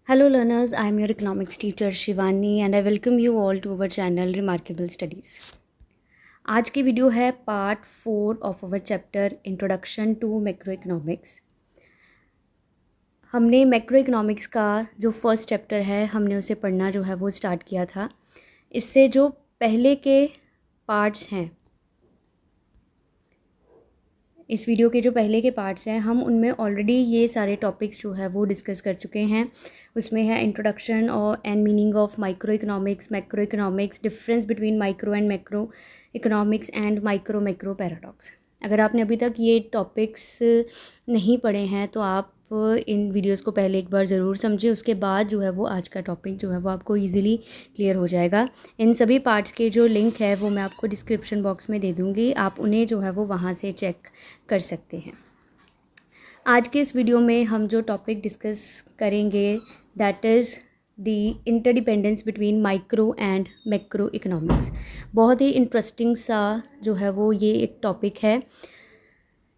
Hello learners, I am your economics teacher Shivani and I welcome you all to our channel Remarkable Studies. आज की video है part 4 of our chapter introduction to macro economics. हमने macro economics का जो first chapter है हमने उसे पढ़ना जो है वो स्टार्ट किया था। इससे जो पहले के पार्ट्स हैं, इस वीडियो के जो पहले के पार्ट्स हैं हम उनमें ऑलरेडी ये सारे टॉपिक्स जो है वो डिस्कस कर चुके हैं। उसमें है इंट्रोडक्शन और and meaning of micro economics, macro economics, difference between micro and macro economics and micro paradox. अगर आपने अभी तक ये टॉपिक्स नहीं पढ़े हैं तो आप इन वीडियोस को पहले एक बार ज़रूर समझें, उसके बाद जो है वो आज का टॉपिक जो है वो आपको इजीली क्लियर हो जाएगा। इन सभी पार्ट्स के जो लिंक है वो मैं आपको डिस्क्रिप्शन बॉक्स में दे दूँगी, आप उन्हें जो है वो वहाँ से चेक कर सकते हैं। आज के इस वीडियो में हम जो टॉपिक डिस्कस करेंगे that is the interdependence between micro and macro economics. बहुत ही इंटरेस्टिंग सा जो है वो ये एक टॉपिक है।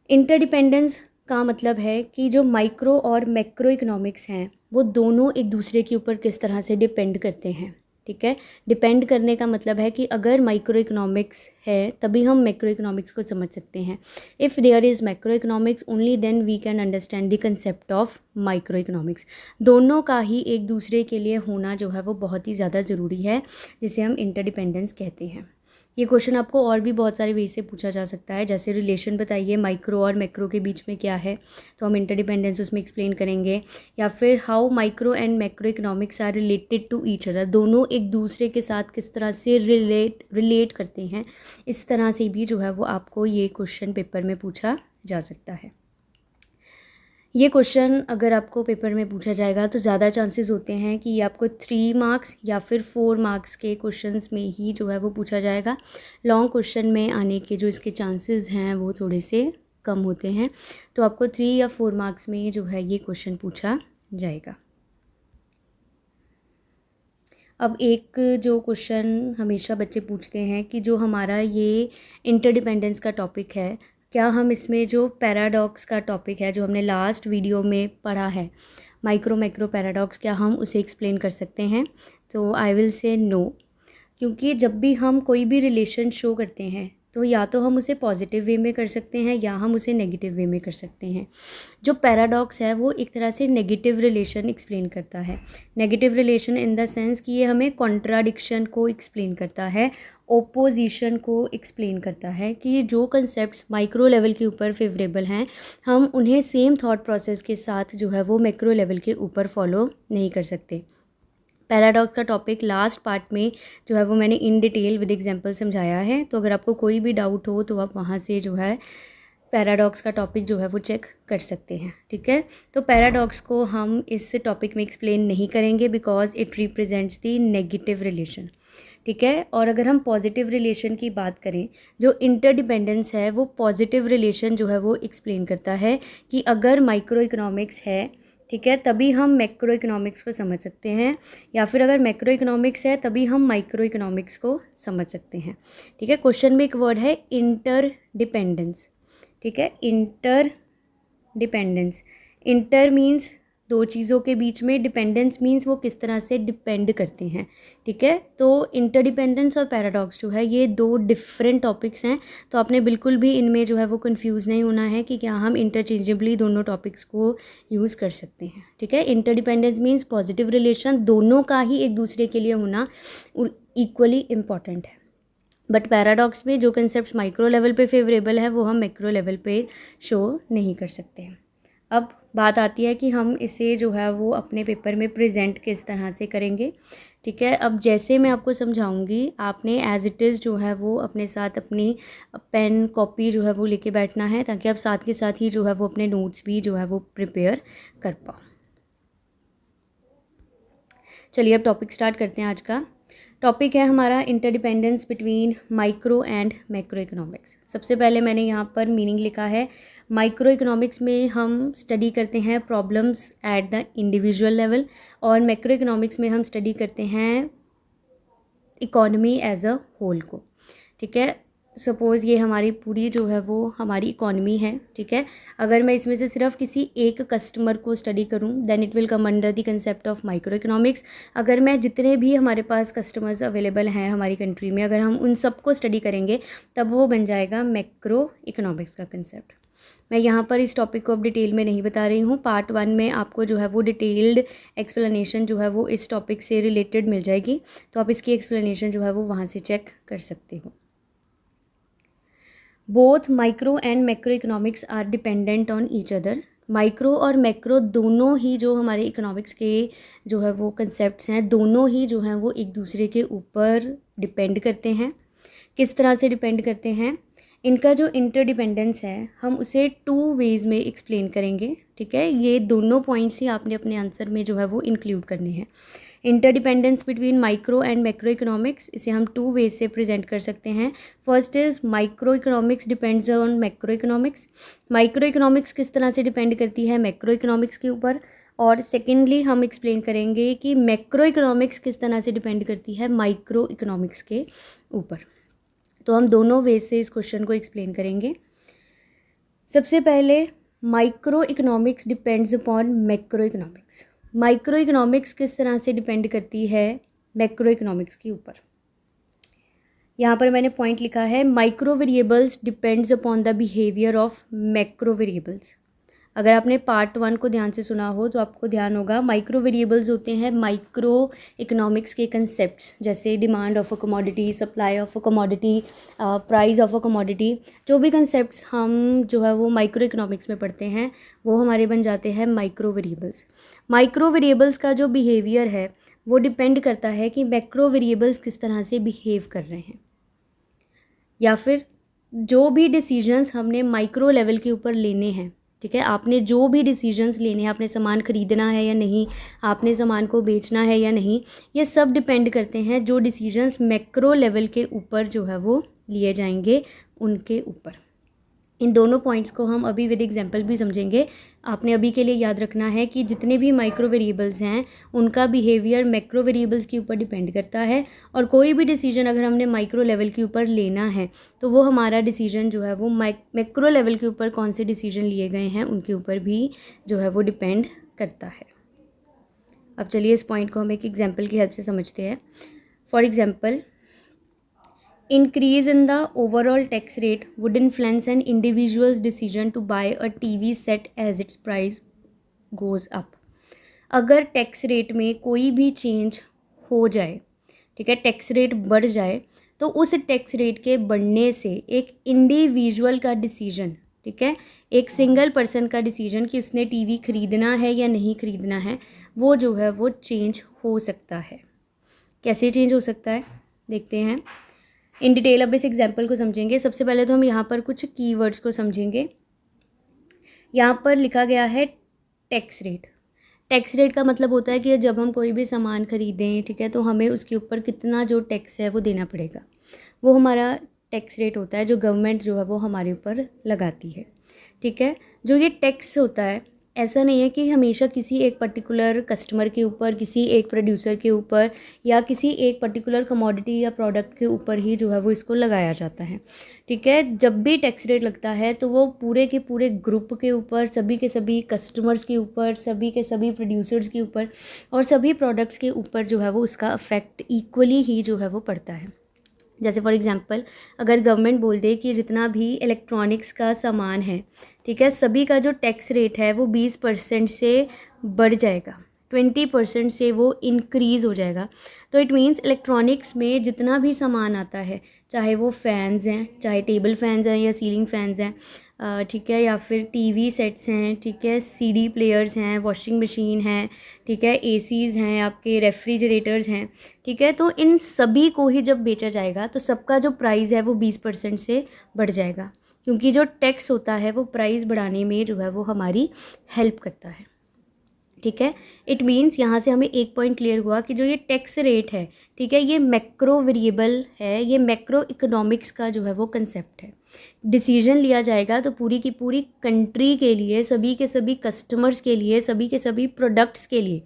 इंटरडिपेंडेंस का मतलब है कि जो माइक्रो और मैक्रो इकोनॉमिक्स हैं वो दोनों एक दूसरे के ऊपर किस तरह से डिपेंड करते हैं। ठीक है, डिपेंड करने का मतलब है कि अगर माइक्रो इकोनॉमिक्स है तभी हम मैक्रो इकोनॉमिक्स को समझ सकते हैं। If there is macro economics only then we can understand the concept of micro economics. दोनों का ही एक दूसरे के लिए होना जो है वो बहुत ही ज़्यादा ज़रूरी है, जिसे हम इंटरडिपेंडेंस कहते हैं। ये क्वेश्चन आपको और भी बहुत सारे वे से पूछा जा सकता है, जैसे रिलेशन बताइए माइक्रो और मैक्रो के बीच में क्या है, तो हम इंटरडिपेंडेंस उसमें एक्सप्लेन करेंगे। या फिर how micro and macro economics are related to each other, दोनों एक दूसरे के साथ किस तरह से रिलेट करते हैं, इस तरह से भी जो है वो आपको ये क्वेश्चन पेपर में पूछा जा सकता है। ये क्वेश्चन अगर आपको पेपर में पूछा जाएगा तो ज़्यादा चांसेस होते हैं कि ये आपको 3 मार्क्स या फिर 4 मार्क्स के क्वेश्चंस में ही जो है वो पूछा जाएगा। लॉन्ग क्वेश्चन में आने के जो इसके चांसेस हैं वो थोड़े से कम होते हैं, तो आपको 3 या 4 मार्क्स में जो है ये क्वेश्चन पूछा जाएगा। अब एक जो क्वेश्चन हमेशा बच्चे पूछते हैं कि जो हमारा ये इंटरडिपेंडेंस का टॉपिक है, क्या हम इसमें जो पैराडॉक्स का टॉपिक है जो हमने लास्ट वीडियो में पढ़ा है, माइक्रो मैक्रो पैराडॉक्स, क्या हम उसे एक्सप्लेन कर सकते हैं? तो आई विल से नो, क्योंकि जब भी हम कोई भी रिलेशन शो करते हैं तो या तो हम उसे पॉजिटिव वे में कर सकते हैं या हम उसे नेगेटिव वे में कर सकते हैं। जो पैराडॉक्स है वो एक तरह से नेगेटिव रिलेशन एक्सप्लेन करता है। Negative relation in the sense कि ये हमें कॉन्ट्राडिक्शन को एक्सप्लेन करता है, ओपोजिशन को एक्सप्लेन करता है कि जो कंसेप्ट्स माइक्रो लेवल के ऊपर फेवरेबल हैं हम उन्हें सेम थॉट प्रोसेस के साथ जो है वो मैक्रो लेवल के ऊपर फॉलो नहीं कर सकते। पैराडॉक्स का टॉपिक लास्ट पार्ट में जो है वो मैंने इन डिटेल विद एग्जांपल समझाया है, तो अगर आपको कोई भी डाउट हो तो आप वहाँ से जो है पैराडॉक्स का टॉपिक जो है वो चेक कर सकते हैं। ठीक है, तो पैराडॉक्स को हम इस टॉपिक में एक्सप्लेन नहीं करेंगे because it represents the negative relation. ठीक है, और अगर हम पॉजिटिव रिलेशन की बात करें, जो इंटरडिपेंडेंस है वो पॉजिटिव रिलेशन जो है वो एक्सप्लेन करता है कि अगर माइक्रो इकोनॉमिक्स है, ठीक है, तभी हम मैक्रो इकोनॉमिक्स को समझ सकते हैं, या फिर अगर मैक्रो इकोनॉमिक्स है तभी हम माइक्रो इकोनॉमिक्स को समझ सकते हैं। ठीक है, क्वेश्चन में एक वर्ड है इंटरडिपेंडेंस। ठीक है, इंटर डिपेंडेंस, इंटर मीन्स दो चीज़ों के बीच में, डिपेंडेंस मीन्स वो किस तरह से डिपेंड करते हैं। ठीक है, तो इंटरडिपेंडेंस और पैराडॉक्स जो है ये दो डिफरेंट टॉपिक्स हैं, तो आपने बिल्कुल भी इनमें जो है वो कंफ्यूज नहीं होना है कि क्या हम इंटरचेंजेबली दोनों टॉपिक्स को यूज़ कर सकते हैं। ठीक है, इंटरडिपेंडेंस मीन्स पॉजिटिव रिलेशन, दोनों का ही एक दूसरे के लिए होना इक्वली इम्पॉर्टेंट है। बट पैराडॉक्स में जो कंसेप्ट माइक्रो लेवल पे फेवरेबल है वो हम मैक्रो लेवल पे शो नहीं कर सकते हैं। अब बात आती है कि हम इसे जो है वो अपने पेपर में प्रेजेंट किस तरह से करेंगे। ठीक है, अब जैसे मैं आपको समझाऊंगी आपने एज इट इज़ जो है वो अपने साथ अपनी पेन कॉपी जो है वो लेके बैठना है, ताकि आप साथ के साथ ही जो है वो अपने नोट्स भी जो है वो प्रिपेयर कर पाओ। चलिए अब टॉपिक स्टार्ट करते हैं। आज का टॉपिक है हमारा interdependence between micro and macro economics. सबसे पहले मैंने यहाँ पर मीनिंग लिखा है। माइक्रो इकोनॉमिक्स में हम स्टडी करते हैं problems at the individual level, और मैक्रो इकोनॉमिक्स में हम स्टडी करते हैं इकोनॉमी एज अ होल को। ठीक है, सपोज़ ये हमारी पूरी जो है वो हमारी इकॉनमी है, ठीक है। अगर मैं इसमें से सिर्फ किसी एक कस्टमर को स्टडी करूं, then it will come under the concept of micro economics. अगर मैं जितने भी हमारे पास कस्टमर्स अवेलेबल हैं हमारी कंट्री में, अगर हम उन सबको स्टडी करेंगे तब वो बन जाएगा मैक्रो इकोनॉमिक्स का कंसेप्ट। मैं यहाँ पर इस टॉपिक को अब डिटेल में नहीं बता रही हूँ। पार्ट 1 में आपको जो है वो डिटेल्ड एक्सप्लेनेशन जो है वो इस टॉपिक से रिलेटेड मिल जाएगी, तो आप इसकी एक्सप्लेनेशन जो है वो वहाँ से चेक कर सकते हो। Both micro and macro economics are dependent on each other. Micro और मैक्रो दोनों ही जो हमारे इकोनॉमिक्स के जो है वो कंसेप्ट्स हैं, दोनों ही जो हैं वो एक दूसरे के ऊपर डिपेंड करते हैं। किस तरह से डिपेंड करते हैं? इनका जो इंटरडिपेंडेंस है हम उसे 2 वेज़ में एक्सप्लेन करेंगे, ठीक है। ये दोनों पॉइंट्स ही आपने अपने आंसर में जो है वो इंक्लूड करने हैं। Interdependence between micro and macro economics, इसे हम 2 वेज से प्रेजेंट कर सकते हैं। First is micro economics depends on macro economics. Micro economics किस तरह से डिपेंड करती है मैक्रो इकोनॉमिक्स के ऊपर, और सेकेंडली हम एक्सप्लेन करेंगे कि मैक्रो इकोनॉमिक्स किस तरह से डिपेंड करती है माइक्रो इकोनॉमिक्स के ऊपर। तो हम दोनों वेज से इस क्वेश्चन को एक्सप्लेन करेंगे। सबसे पहले micro economics depends upon macro economics. Micro economics किस तरह से डिपेंड करती है मैक्रो इकोनॉमिक्स के ऊपर। यहाँ पर मैंने पॉइंट लिखा है, micro variables depends upon the behaviour of macro variables. अगर आपने पार्ट 1 को ध्यान से सुना हो तो आपको ध्यान होगा, माइक्रो वेरिएबल्स होते हैं माइक्रो इकोनॉमिक्स के कंसेप्ट्स, जैसे demand of a commodity, supply of a commodity, price of a commodity. जो भी कंसेप्ट्स हम जो है वो माइक्रो इकोनॉमिक्स में पढ़ते हैं वो हमारे बन जाते हैं माइक्रो वेरिएबल्स। माइक्रो वेरिएबल्स का जो बिहेवियर है वो डिपेंड करता है कि मैक्रो वेरिएबल्स किस तरह से बिहेव कर रहे हैं, या फिर जो भी डिसीजंस हमने माइक्रो लेवल के ऊपर लेने हैं, ठीक है। आपने जो भी डिसीजंस लेने हैं, आपने सामान ख़रीदना है या नहीं, आपने सामान को बेचना है या नहीं, ये सब डिपेंड करते हैं जो डिसीजंस मैक्रो लेवल के ऊपर जो है वो लिए जाएंगे उनके ऊपर। इन दोनों पॉइंट्स को हम अभी विद एग्जांपल भी समझेंगे। आपने अभी के लिए याद रखना है कि जितने भी माइक्रो वेरिएबल्स हैं उनका बिहेवियर मैक्रो वेरिएबल्स के ऊपर डिपेंड करता है, और कोई भी डिसीजन अगर हमने माइक्रो लेवल के ऊपर लेना है तो वो हमारा डिसीजन जो है वो मैक्रो लेवल के ऊपर कौन से डिसीजन लिए गए हैं उनके ऊपर भी जो है वो डिपेंड करता है। अब चलिए इस पॉइंट को हम एक एग्जाम्पल की हेल्प से समझते हैं। For example, increase in the overall tax rate would influence an individual's decision to buy a TV set as its price goes up। अगर टैक्स रेट में कोई भी चेंज हो जाए, ठीक है, टैक्स रेट बढ़ जाए, तो उस टैक्स रेट के बढ़ने से एक इंडिविजुअल का डिसीजन, ठीक है, एक सिंगल पर्सन का डिसीजन कि उसने टीवी ख़रीदना है या नहीं ख़रीदना है, वो जो है वो चेंज हो सकता है। कैसे चेंज हो सकता है देखते हैं इन डिटेल। अब इस एग्जाम्पल को समझेंगे। सबसे पहले तो हम यहाँ पर कुछ कीवर्ड्स को समझेंगे। यहाँ पर लिखा गया है टैक्स रेट। टैक्स रेट का मतलब होता है कि जब हम कोई भी सामान ख़रीदें, ठीक है, तो हमें उसके ऊपर कितना जो टैक्स है वो देना पड़ेगा, वो हमारा टैक्स रेट होता है जो गवर्नमेंट जो है वो हमारे ऊपर लगाती है, ठीक है। जो ये टैक्स होता है, ऐसा नहीं है कि हमेशा किसी एक पर्टिकुलर कस्टमर के ऊपर, किसी एक प्रोड्यूसर के ऊपर, या किसी एक पर्टिकुलर कमोडिटी या प्रोडक्ट के ऊपर ही जो है वो इसको लगाया जाता है, ठीक है। जब भी टैक्स रेट लगता है तो वो पूरे के पूरे ग्रुप के ऊपर, सभी के सभी कस्टमर्स के ऊपर, सभी के सभी प्रोड्यूसर्स के ऊपर और सभी प्रोडक्ट्स के ऊपर जो है वो उसका अफेक्ट इक्वली ही जो है वो पड़ता है। जैसे फॉर एग्जांपल, अगर गवर्नमेंट बोल दे कि जितना भी इलेक्ट्रॉनिक्स का सामान है, ठीक है, सभी का जो टैक्स रेट है वो 20% से बढ़ जाएगा, 20% से वो इंक्रीज़ हो जाएगा, तो इट मीन्स इलेक्ट्रॉनिक्स में जितना भी सामान आता है, चाहे वो फ़ैन्स हैं, चाहे टेबल फ़ैन्स हैं या सीलिंग फ़ैन्स हैं, ठीक है, या फिर टीवी सेट्स हैं, ठीक है, सीडी प्लेयर्स हैं, वॉशिंग मशीन है, ठीक है, एसीज़ हैं, आपके रेफ्रिजरेटर्स हैं, ठीक है, तो इन सभी को ही जब बेचा जाएगा तो सबका जो प्राइस है वो 20% से बढ़ जाएगा, क्योंकि जो टैक्स होता है वो प्राइस बढ़ाने में जो है वो हमारी हेल्प करता है, ठीक है। इट मीन्स यहाँ से हमें एक पॉइंट क्लियर हुआ कि जो ये टैक्स रेट है, ठीक है, ये मैक्रो वेरिएबल है, ये मैक्रो इकोनॉमिक्स का जो है वो कंसेप्ट है। डिसीजन लिया जाएगा तो पूरी की पूरी कंट्री के लिए, सभी के सभी कस्टमर्स के लिए, सभी के सभी प्रोडक्ट्स के लिए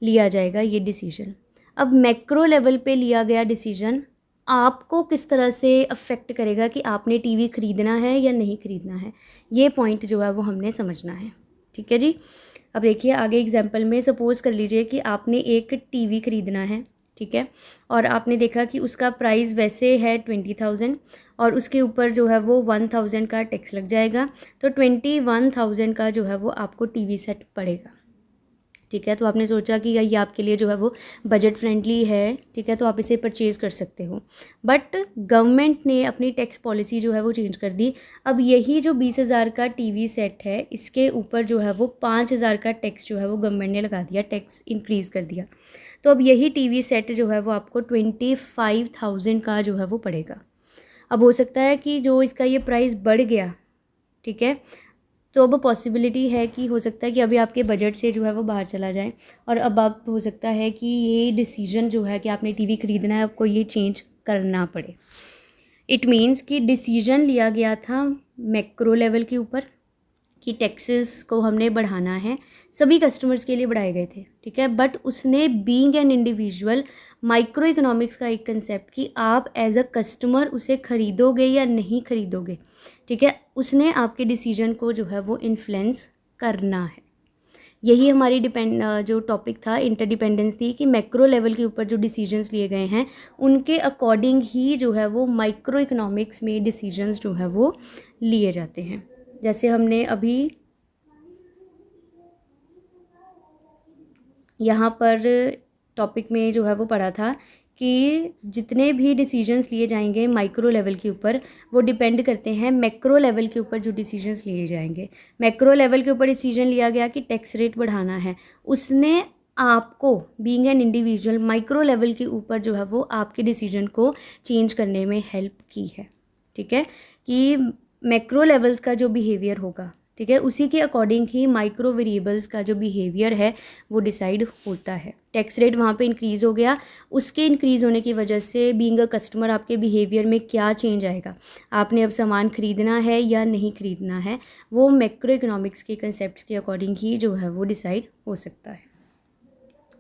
लिया जाएगा ये डिसीजन। अब मैक्रो लेवल पे लिया गया डिसीजन आपको किस तरह से अफेक्ट करेगा कि आपने टीवी ख़रीदना है या नहीं ख़रीदना है, ये पॉइंट जो है वो हमने समझना है। ठीक है जी। अब देखिए आगे एग्जांपल में सपोज़ कर लीजिए कि आपने एक टीवी ख़रीदना है, ठीक है, और आपने देखा कि उसका प्राइस वैसे है 20,000 और उसके ऊपर जो है वो 1,000 का टैक्स लग जाएगा, तो 21,000 का जो है वो आपको टीवी सेट पड़ेगा। ठीक है, तो आपने सोचा कि ये आपके लिए जो है वो बजट फ्रेंडली है, ठीक है, तो आप इसे परचेज़ कर सकते हो। बट गवर्नमेंट ने अपनी टैक्स पॉलिसी जो है वो चेंज कर दी। अब यही जो 20,000 का टीवी सेट है, इसके ऊपर जो है वो 5,000 का टैक्स जो है वो गवर्नमेंट ने लगा दिया, टैक्स इंक्रीज़ कर दिया। तो अब यही टीवी सेट जो है वो आपको 25,000 का जो है वो पड़ेगा। अब हो सकता है कि जो इसका ये प्राइस बढ़ गया, ठीक है, तो अब पॉसिबिलिटी है कि हो सकता है कि अभी आपके बजट से जो है वो बाहर चला जाए और अब आप हो सकता है कि ये डिसीजन जो है कि आपने टीवी ख़रीदना है, आपको ये चेंज करना पड़े। इट मीन्स कि डिसीजन लिया गया था मैक्रो लेवल के ऊपर कि टैक्सेस को हमने बढ़ाना है, सभी कस्टमर्स के लिए बढ़ाए गए थे, ठीक है, बट उसने being an individual micro economics का एक कंसेप्ट कि आप एज अ कस्टमर उसे ख़रीदोगे या नहीं ख़रीदोगे, ठीक है, उसने आपके डिसीजन को जो है वो इन्फ्लुएंस करना है। यही हमारी जो टॉपिक था इंटरडिपेंडेंस थी कि मैक्रो लेवल के ऊपर जो डिसीजंस लिए गए हैं उनके अकॉर्डिंग ही जो है वो माइक्रो इकोनॉमिक्स में डिसीजंस जो है वो लिए जाते हैं। जैसे हमने अभी यहाँ पर टॉपिक में जो है वो पढ़ा था कि जितने भी डिसीजंस लिए जाएंगे माइक्रो लेवल के ऊपर वो डिपेंड करते हैं मैक्रो लेवल के ऊपर जो डिसीजंस लिए जाएंगे। मैक्रो लेवल के ऊपर डिसीजन लिया गया कि टैक्स रेट बढ़ाना है, उसने आपको being an individual micro level के ऊपर जो है वो आपके डिसीजन को चेंज करने में हेल्प की है। ठीक है, कि मैक्रो लेवल्स का जो बिहेवियर होगा, ठीक है, उसी के अकॉर्डिंग ही माइक्रो वेरिएबल्स का जो बिहेवियर है वो डिसाइड होता है। टैक्स रेट वहाँ पे इंक्रीज़ हो गया, उसके इंक्रीज़ होने की वजह से बीइंग अ कस्टमर आपके बिहेवियर में क्या चेंज आएगा, आपने अब सामान ख़रीदना है या नहीं ख़रीदना है, वो मैक्रो इकोनॉमिक्स के कंसेप्ट के अकॉर्डिंग ही जो है वो डिसाइड हो सकता है।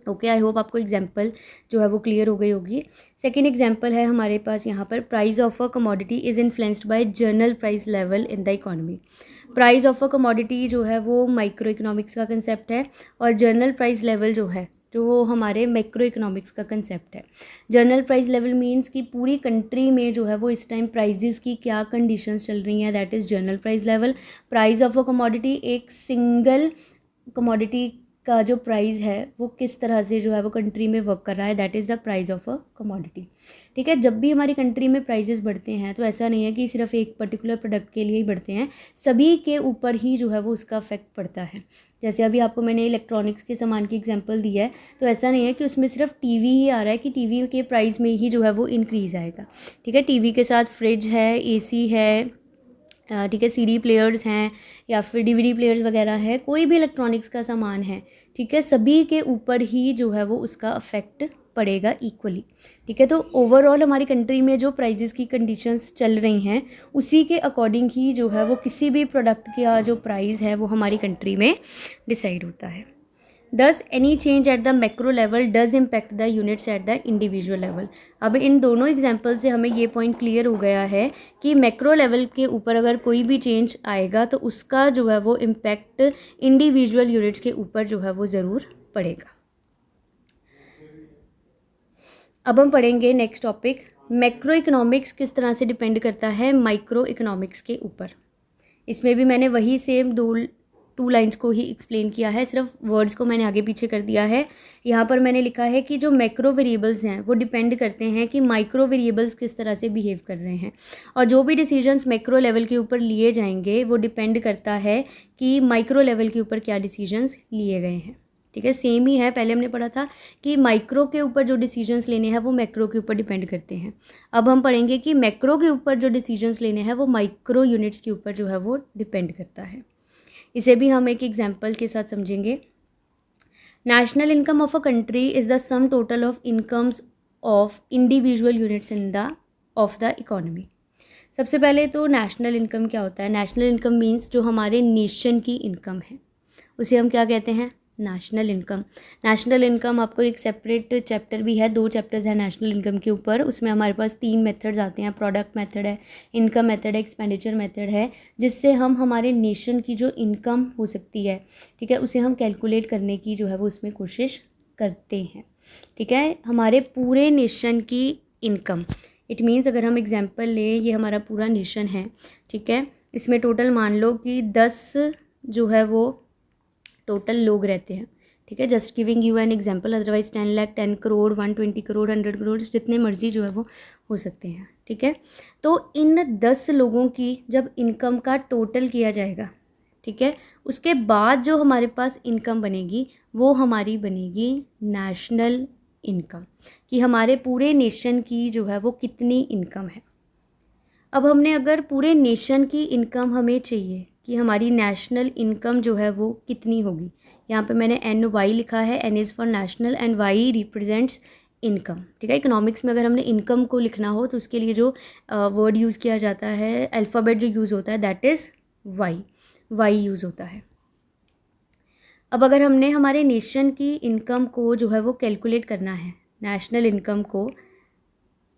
ओके, आई होप आपको एग्जाम्पल जो है वो क्लियर हो गई होगी। सेकेंड एग्जाम्पल है हमारे पास यहाँ पर, price of a commodity is influenced by general price level in the economy. Price of a commodity जो है वो माइक्रो इकोनॉमिक्स का कंसेप्ट है और जनरल प्राइस लेवल जो है जो वो हमारे मैक्रो इकोनॉमिक्स का कंसेप्ट है। जनरल प्राइस लेवल मींस कि पूरी कंट्री में जो है वो इस टाइम प्राइजेस की क्या कंडीशंस चल रही हैं, that is general price level. Price of a commodity एक सिंगल कमोडिटी का जो प्राइस है वो किस तरह से जो है वो कंट्री में वर्क कर रहा है, that is the price of a commodity. ठीक है, जब भी हमारी कंट्री में प्राइजेस बढ़ते हैं तो ऐसा नहीं है कि सिर्फ एक पर्टिकुलर प्रोडक्ट के लिए ही बढ़ते हैं, सभी के ऊपर ही जो है वो उसका इफेक्ट पड़ता है। जैसे अभी आपको मैंने इलेक्ट्रॉनिक्स के सामान की एग्जांपल दी है, तो ऐसा नहीं है कि उसमें सिर्फ टीवी ही आ रहा है कि टीवी के प्राइस में ही जो है वो इंक्रीज़ आएगा। ठीक है, टीवी के साथ फ्रिज है, एसी है, ठीक है, सीडी प्लेयर्स हैं या फिर डीवीडी प्लेयर्स वगैरह है, कोई भी इलेक्ट्रॉनिक्स का सामान है, ठीक है, सभी के ऊपर ही जो है वो उसका अफेक्ट पड़ेगा इक्वली। ठीक है, तो ओवरऑल हमारी कंट्री में जो प्राइजेस की कंडीशंस चल रही हैं उसी के अकॉर्डिंग ही जो है वो किसी भी प्रोडक्ट का जो प्राइस है वो हमारी कंट्री में डिसाइड होता है। Thus, any change at the macro level does impact the units at the individual level. अब इन दोनों एग्जाम्पल से हमें ये पॉइंट क्लियर हो गया है कि मैक्रो लेवल के ऊपर अगर कोई भी चेंज आएगा तो उसका जो है वो इम्पैक्ट इंडिविजुअल यूनिट्स के ऊपर जो है वो ज़रूर पड़ेगा। अब हम पढ़ेंगे नेक्स्ट टॉपिक, मैक्रो इकोनॉमिक्स किस तरह से डिपेंड करता है माइक्रो इकोनॉमिक्स के ऊपर। इसमें भी मैंने वही सेम टू लाइन्स को ही एक्सप्लेन किया है, सिर्फ वर्ड्स को मैंने आगे पीछे कर दिया है। यहाँ पर मैंने लिखा है कि जो मैक्रो वेरिएबल्स हैं वो डिपेंड करते हैं कि माइक्रो वेरिएबल्स किस तरह से बिहेव कर रहे हैं, और जो भी डिसीजंस मैक्रो लेवल के ऊपर लिए जाएंगे वो डिपेंड करता है कि माइक्रो लेवल के ऊपर क्या डिसीजंस लिए गए हैं। ठीक है, सेम ही है, पहले हमने पढ़ा था कि माइक्रो के ऊपर जो डिसीजंस लेने हैं वो मैक्रो के ऊपर डिपेंड करते हैं। अब हम पढ़ेंगे कि मैक्रो के ऊपर जो डिसीजंस लेने हैं वो माइक्रो यूनिट्स के ऊपर जो है वो डिपेंड करता है। इसे भी हम एक एग्जाम्पल के साथ समझेंगे। National income of a country is the sum total of incomes of individual units in the of the economy. सबसे पहले तो नेशनल इनकम क्या होता है? नेशनल इनकम मीन्स जो हमारे नेशन की इनकम है उसे हम क्या कहते हैं? National income. नेशनल इनकम आपको एक सेपरेट चैप्टर भी है, 2 चैप्टर्स हैं नेशनल इनकम के ऊपर। उसमें हमारे पास 3 मेथड्स आते हैं, प्रोडक्ट मेथड है, इनकम मेथड है, एक्सपेंडिचर मेथड है, जिससे हम हमारे नेशन की जो इनकम हो सकती है, ठीक है, उसे हम कैलकुलेट करने की जो है वो उसमें कोशिश करते हैं। ठीक है, हमारे पूरे नेशन की इनकम, इट मीन्स अगर हम एग्जांपल लें, ये हमारा पूरा नेशन है, ठीक है, इसमें टोटल मान लो कि 10 जो है वो टोटल लोग रहते हैं, ठीक है, just giving you an example, otherwise 10 lakh, 10 crore, 120 crore, 100 crore, जितने मर्जी जो है वो हो सकते हैं। ठीक है, तो इन 10 लोगों की जब इनकम का टोटल किया जाएगा, ठीक है, उसके बाद जो हमारे पास इनकम बनेगी वो हमारी बनेगी नेशनल इनकम, कि हमारे पूरे नेशन की जो है वो कितनी इनकम है। अब हमने अगर पूरे नेशन की इनकम हमें चाहिए कि हमारी नेशनल इनकम जो है वो कितनी होगी, यहाँ पे मैंने NY लिखा है, N is for national and Y represents income. ठीक है, इकोनॉमिक्स में अगर हमने इनकम को लिखना हो तो उसके लिए जो वर्ड यूज़ किया जाता है, अल्फ़ाबेट जो यूज़ होता है, दैट इज़ Y यूज़ होता है। अब अगर हमने हमारे नेशन की इनकम को जो है वो कैलकुलेट करना है, नेशनल इनकम को,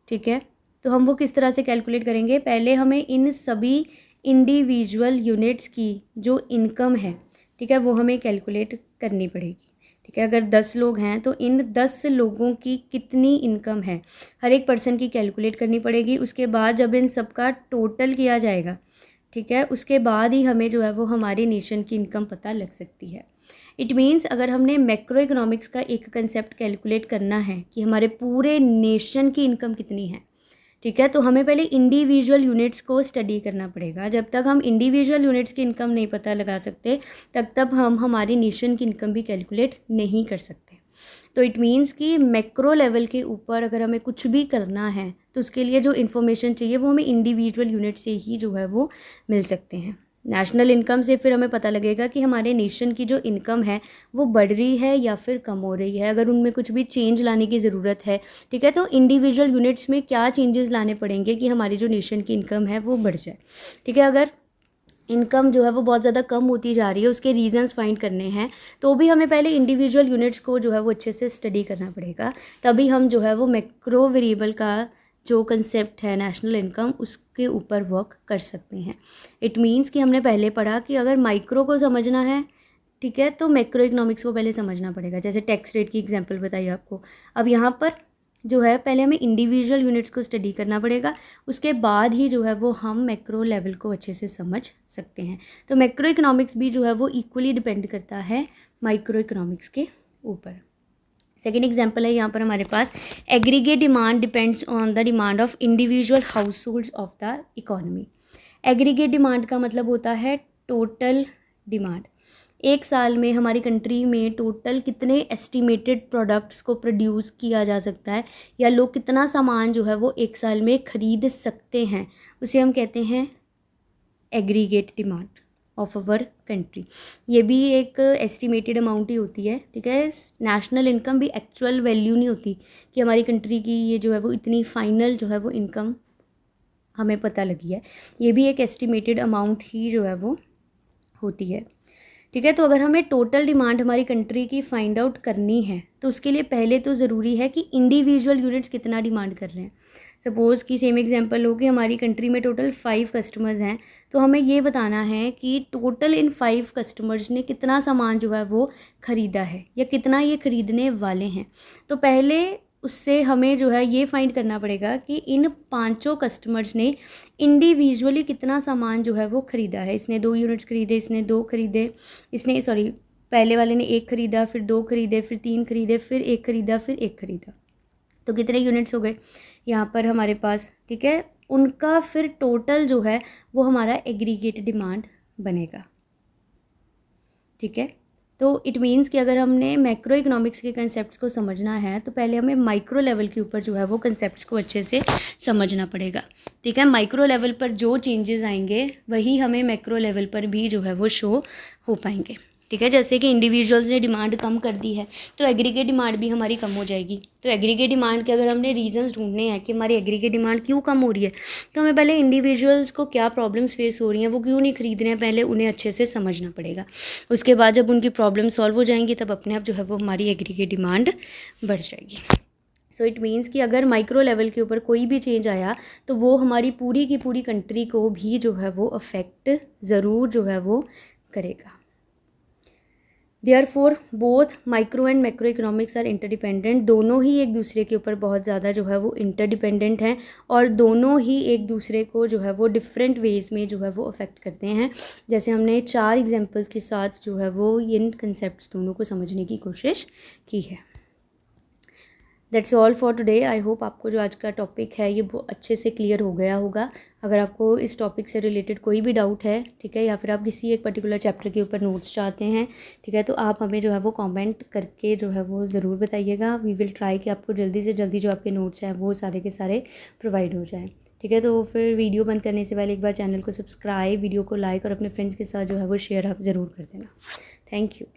ठीक है, तो हम वो किस तरह से कैलकुलेट करेंगे? पहले हमें इन सभी इंडिविजुअल यूनिट्स की जो इनकम है, ठीक है, वो हमें कैलकुलेट करनी पड़ेगी। ठीक है, अगर 10 लोग हैं तो इन 10 लोगों की कितनी इनकम है, हर एक पर्सन की कैलकुलेट करनी पड़ेगी। उसके बाद जब इन सबका टोटल किया जाएगा, ठीक है, उसके बाद ही हमें जो है वो हमारे नेशन की इनकम पता लग सकती है। इट मीन्स अगर हमने मैक्रो इकोनॉमिक्स का एक कंसेप्ट कैलकुलेट करना है कि हमारे पूरे नेशन की इनकम कितनी है, ठीक है, तो हमें पहले इंडिविजुअल यूनिट्स को स्टडी करना पड़ेगा। जब तक हम इंडिविजुअल यूनिट्स की इनकम नहीं पता लगा सकते, तब हम हमारी नेशन की इनकम भी कैलकुलेट नहीं कर सकते। तो इट मीन्स कि मैक्रो लेवल के ऊपर अगर हमें कुछ भी करना है तो उसके लिए जो इन्फॉर्मेशन चाहिए वो हमें इंडिविजुअल यूनिट से ही जो है वो मिल सकते हैं। नेशनल इनकम से फिर हमें पता लगेगा कि हमारे नेशन की जो इनकम है वो बढ़ रही है या फिर कम हो रही है, अगर उनमें कुछ भी चेंज लाने की ज़रूरत है, ठीक है, तो इंडिविजुअल यूनिट्स में क्या चेंजेस लाने पड़ेंगे कि हमारी जो नेशन की इनकम है वो बढ़ जाए। ठीक है, अगर इनकम जो है वो बहुत ज़्यादा कम होती जा रही है, उसके रीजंस फाइंड करने हैं, तो भी हमें पहले इंडिविजुअल यूनिट्स को जो है वो अच्छे से स्टडी करना पड़ेगा, तभी हम जो है वो मैक्रो वेरिएबल का जो कंसेप्ट है नेशनल इनकम, उसके ऊपर वर्क कर सकते हैं। इट मीन्स कि हमने पहले पढ़ा कि अगर माइक्रो को समझना है, ठीक है, तो मैक्रो इकोनॉमिक्स को पहले समझना पड़ेगा। जैसे टैक्स रेट की एग्जांपल बताई आपको, अब यहाँ पर जो है पहले हमें इंडिविजुअल यूनिट्स को स्टडी करना पड़ेगा, उसके बाद ही जो है वो हम मैक्रो लेवल को अच्छे से समझ सकते हैं। तो मैक्रो इकोनॉमिक्स भी जो है वो इक्वली डिपेंड करता है माइक्रो इकोनॉमिक्स के ऊपर। सेकेंड एग्जाम्पल है यहाँ पर हमारे पास, aggregate demand depends on the demand of individual households of the economy. Aggregate demand का मतलब होता है टोटल डिमांड। एक साल में हमारी कंट्री में टोटल कितने एस्टिमेटेड प्रोडक्ट्स को प्रोड्यूस किया जा सकता है, या लोग कितना सामान जो है वो एक साल में ख़रीद सकते हैं, उसे हम कहते हैं aggregate demand of our country. ये भी एक एस्टिमेटेड अमाउंट ही होती है। ठीक है, नेशनल इनकम भी एक्चुअल वैल्यू नहीं होती कि हमारी कंट्री की ये जो है वो इतनी फाइनल जो है वो इनकम हमें पता लगी है, ये भी एक एस्टिमेटेड अमाउंट ही जो है वो होती है। ठीक है, तो अगर हमें टोटल डिमांड हमारी कंट्री की फाइंड आउट करनी है तो उसके लिए पहले तो ज़रूरी है कि इंडिविजुअल यूनिट्स कितना डिमांड कर रहे हैं। सपोज़ कि सेम एग्जांपल हो कि हमारी कंट्री में टोटल 5 कस्टमर्स हैं, तो हमें ये बताना है कि टोटल इन 5 कस्टमर्स ने कितना सामान जो है वो ख़रीदा है या कितना ये ख़रीदने वाले हैं। तो पहले उससे हमें जो है ये फाइंड करना पड़ेगा कि इन 5 कस्टमर्स ने इंडिविजुअली कितना सामान जो है वो ख़रीदा है। इसने 2 यूनिट्स ख़रीदे, इसने 2 ख़रीदे, पहले वाले ने 1 ख़रीदा, फिर 2 ख़रीदे, फिर 3 ख़रीदे, फिर 1 ख़रीदा, फिर 1 ख़रीदा, तो कितने यूनिट्स हो गए यहाँ पर हमारे पास। ठीक है, उनका फिर टोटल जो है वो हमारा एग्रीगेट डिमांड बनेगा। ठीक है, तो इट मीन्स कि अगर हमने मैक्रो इकोनॉमिक्स के कंसेप्ट्स को समझना है तो पहले हमें माइक्रो लेवल के ऊपर जो है वो कंसेप्ट्स को अच्छे से समझना पड़ेगा। ठीक है, माइक्रो लेवल पर जो चेंजेस आएंगे वही हमें मैक्रो लेवल पर भी जो है वो शो हो पाएंगे। ठीक है। जैसे कि इंडिविजुअल्स ने डिमांड कम कर दी है तो एग्रीगेट डिमांड भी हमारी कम हो जाएगी। तो एग्रीगेट डिमांड के अगर हमने रीजंस ढूंढने हैं कि हमारी एग्रीगेट डिमांड क्यों कम हो रही है, तो हमें पहले इंडिविजुअल्स को क्या प्रॉब्लम्स फेस हो रही हैं, वो क्यों नहीं खरीद रहे हैं, पहले उन्हें अच्छे से समझना पड़ेगा। उसके बाद जब उनकी प्रॉब्लम सॉल्व हो जाएंगी तब अपने आप जो है वो हमारी एग्रीगेट डिमांड बढ़ जाएगी। सो इट मीन्स कि अगर माइक्रो लेवल के ऊपर कोई भी चेंज आया तो वो हमारी पूरी की पूरी कंट्री को भी जो है वो अफेक्ट ज़रूर जो है वो करेगा। Therefore both micro and macro economics are interdependent. दोनों ही एक दूसरे के ऊपर बहुत ज़्यादा जो है वो इंटरडिपेंडेंट हैं और दोनों ही एक दूसरे को जो है वो डिफरेंट वेज़ में जो है वो अफेक्ट करते हैं। जैसे हमने 4 एग्जांपल्स के साथ जो है वो इन कंसेप्ट्स दोनों को समझने की कोशिश की है। That's all for today. I hope आपको जो आज का टॉपिक है ये बहुत अच्छे से क्लियर हो गया होगा। अगर आपको इस टॉपिक से रिलेटेड कोई भी डाउट है, ठीक है, या फिर आप किसी एक पर्टिकुलर चैप्टर के ऊपर नोट्स चाहते हैं, ठीक है, तो आप हमें जो है वो कमेंट करके जो है वो ज़रूर बताइएगा। वी विल ट्राई कि आपको जल्दी से जल्दी जो आपके नोट्स हैं वो सारे के सारे प्रोवाइड हो जाएँ, ठीक है। तो फिर वीडियो बंद करने से पहले एक बार चैनल को सब्सक्राइब, वीडियो को लाइक और अपने फ्रेंड्स के साथ जो है वो शेयर आप ज़रूर कर देना। Thank you.